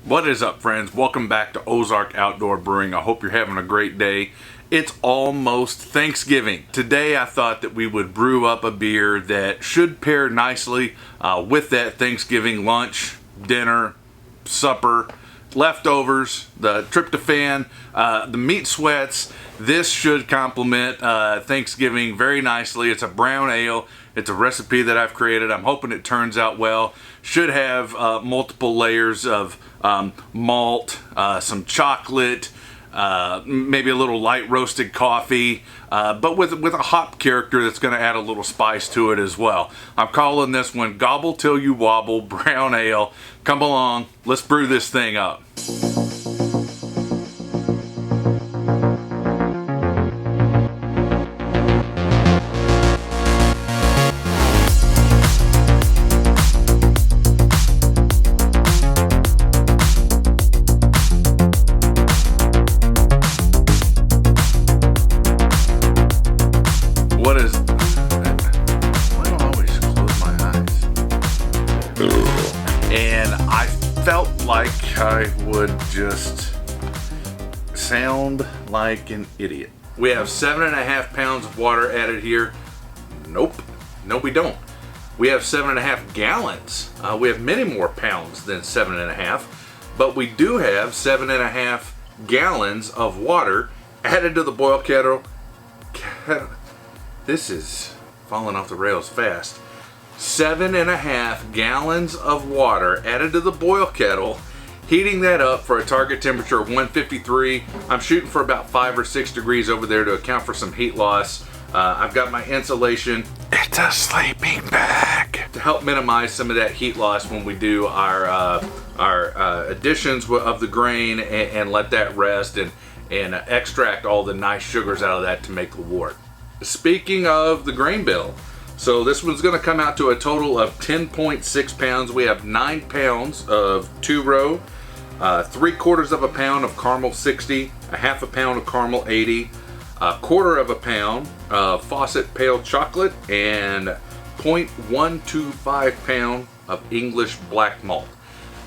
What is up, friends? Welcome back to Ozark Outdoor Brewing. I hope you're having a great day. It's almost Thanksgiving. Today I thought that we would brew up a beer that should pair nicely with that Thanksgiving lunch, dinner, supper, leftovers, the tryptophan, the meat sweats. This should complement Thanksgiving very nicely. It's a brown ale. It's a recipe that I've created. I'm hoping it turns out well. Should have multiple layers of malt, some chocolate, maybe a little light roasted coffee, but with a hop character that's going to add a little spice to it as well. I'm calling this one Gobble Till You Wobble Brown Ale. Come along, let's brew this thing up. And I felt like I would just sound like an idiot. We have 7.5 pounds of water added here. Nope, no we don't. We have 7.5 gallons. We have many more pounds than 7.5, but we do have 7.5 gallons of water added to the boil kettle. This is falling off the rails fast. 7.5 gallons of water added to the boil kettle, heating that up for a target temperature of 153. I'm shooting for about 5 or 6 degrees over there to account for some heat loss. I've got my insulation. It's a sleeping bag to help minimize some of that heat loss when we do our additions of the grain and let that rest and extract all the nice sugars out of that to make the wort. Speaking of the grain bill, so this one's going to come out to a total of 10.6 pounds. We have 9 pounds of 2-row, 3/4 of a pound of caramel 60, a half a pound of caramel 80, a 1/4 of a pound of Fawcett pale chocolate, and 0.125 pound of English black malt.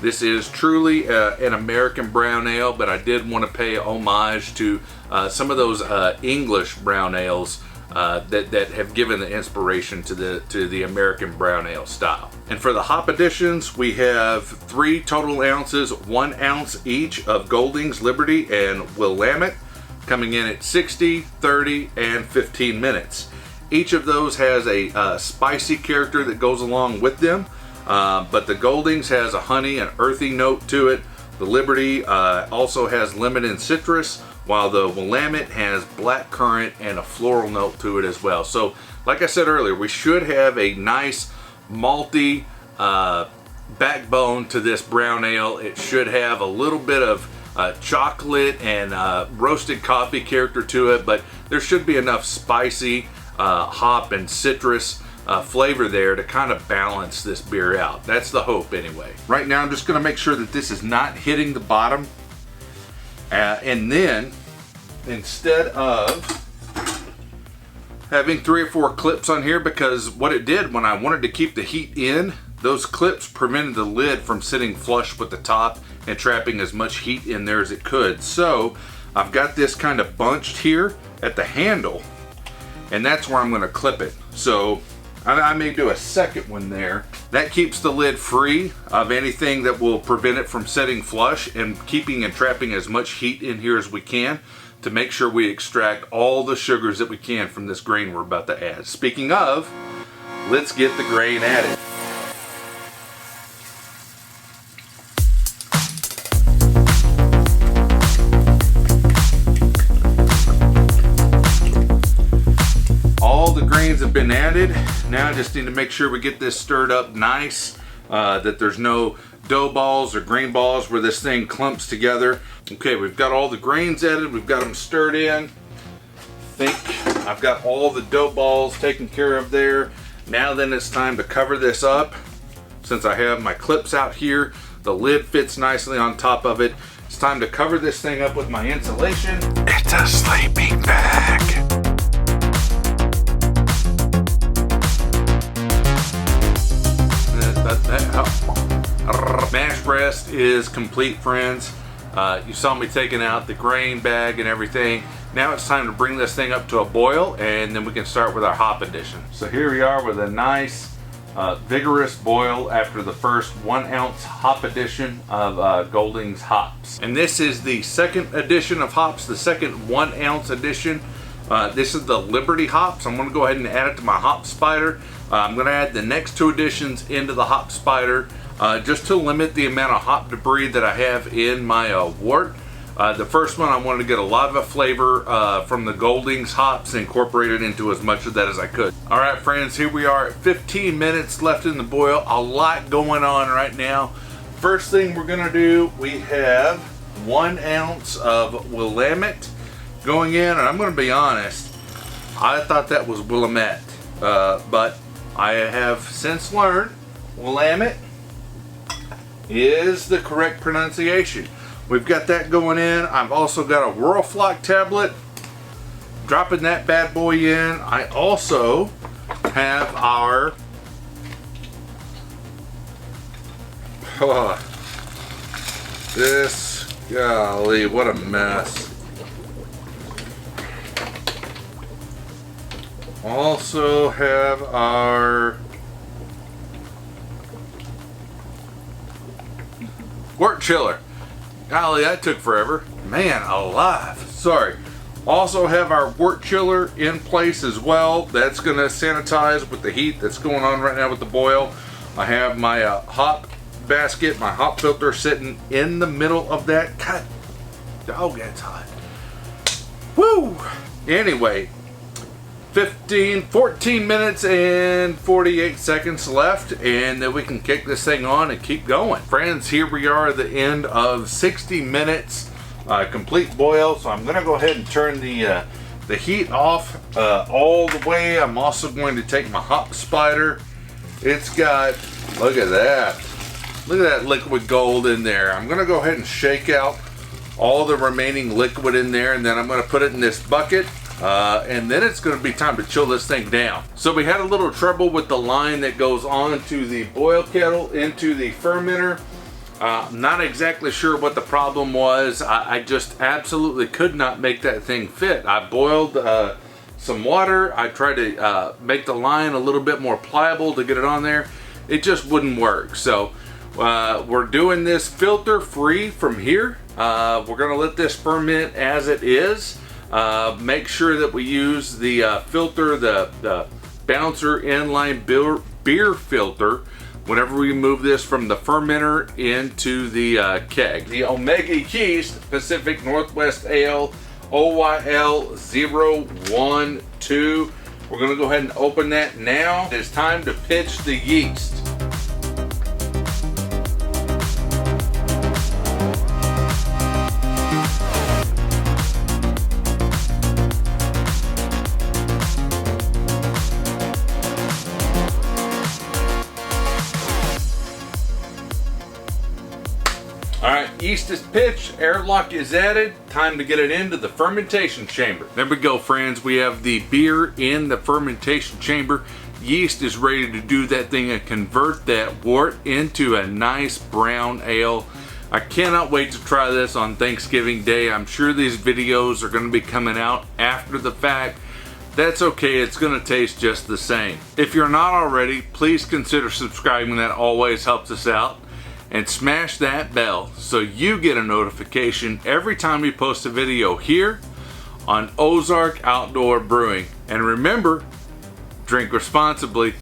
This is truly an American brown ale, but I did want to pay homage to some of those English brown ales that have given the inspiration to the American brown ale style. And for the hop additions, we have 3 total ounces, 1 ounce each of Goldings, Liberty, and Willamette, coming in at 60, 30, and 15 minutes. Each of those has a spicy character that goes along with them, but the Goldings has a honey and earthy note to it. The Liberty also has lemon and citrus, while the Willamette has black currant and a floral note to it as well. So, like I said earlier, we should have a nice malty backbone to this brown ale. It should have a little bit of chocolate and roasted coffee character to it, but there should be enough spicy hop and citrus flavor there to kind of balance this beer out. That's the hope anyway. Right now I'm just going to make sure that this is not hitting the bottom. And then, instead of having 3 or 4 clips on here, because what it did when I wanted to keep the heat in, those clips prevented the lid from sitting flush with the top and trapping as much heat in there as it could. So I've got this kind of bunched here at the handle, and that's where I'm going to clip it. So I may do a second one there. That keeps the lid free of anything that will prevent it from setting flush, and keeping and trapping as much heat in here as we can to make sure we extract all the sugars that we can from this grain we're about to add. Speaking of, let's get the grain added. All the grains have been added. Now I just need to make sure we get this stirred up nice, that there's no dough balls or grain balls where this thing clumps together. Okay, we've got all the grains added, we've got them stirred in. I think I've got all the dough balls taken care of there. Now then it's time to cover this up. Since I have my clips out here, the lid fits nicely on top of it. It's time to cover this thing up with my insulation. It's a sleeping bag. mash press test is complete, friends. You saw me taking out the grain bag and everything. Now it's time to bring this thing up to a boil, and then we can start with our hop addition. So here we are with a nice vigorous boil after the first 1 ounce hop addition of Golding's hops. And this is the second addition of hops, the second 1 ounce addition. This is the Liberty hops. I'm going to go ahead and add it to my hop spider. I'm going to add the next 2 additions into the hop spider just to limit the amount of hop debris that I have in my wort. The first one, I wanted to get a lot of a flavor from the Golding's hops and incorporate it into as much of that as I could. All right, friends, here we are at 15 minutes left in the boil. A lot going on right now. First thing we're gonna do, we have 1 ounce of Willamette going in, and I'm gonna be honest, I thought that was Willamette, but I have since learned Willamette is the correct pronunciation. We've got that going in. I've also got a Whirlflock tablet. Dropping that bad boy in. I also have our this, golly, what a mess. Also have our wort chiller. Golly, that took forever. Man alive. Sorry. Also have our wort chiller in place as well. That's going to sanitize with the heat that's going on right now with the boil. I have my hop basket, my hop filter sitting in the middle of that. God, dog, that's hot. Woo! Anyway, 14 minutes and 48 seconds left, and then we can kick this thing on and keep going. Friends, here we are at the end of 60 minutes, complete boil. So I'm gonna go ahead and turn the heat off all the way. I'm also going to take my hop spider. It's got, look at that liquid gold in there. I'm gonna go ahead and shake out all the remaining liquid in there, and then I'm gonna put it in this bucket. And then it's going to be time to chill this thing down. So we had a little trouble with the line that goes on to the boil kettle into the fermenter. Not exactly sure what the problem was. I just absolutely could not make that thing fit. I boiled some water. I tried to make the line a little bit more pliable to get it on there. It just wouldn't work. So we're doing this filter free from here. We're going to let this ferment as it is. Make sure that we use the filter, the bouncer inline beer filter, whenever we move this from the fermenter into the keg. The Omega Yeast Pacific Northwest Ale OYL 012. We're going to go ahead and open that now. It's time to pitch the yeast. Alright, yeast is pitched, airlock is added, time to get it into the fermentation chamber. There we go, friends, we have the beer in the fermentation chamber. Yeast is ready to do that thing and convert that wort into a nice brown ale. I cannot wait to try this on Thanksgiving Day. I'm sure these videos are going to be coming out after the fact. That's okay, it's going to taste just the same. If you're not already, please consider subscribing, that always helps us out. And smash that bell so you get a notification every time we post a video here on Ozark Outdoor Brewing. And remember, drink responsibly.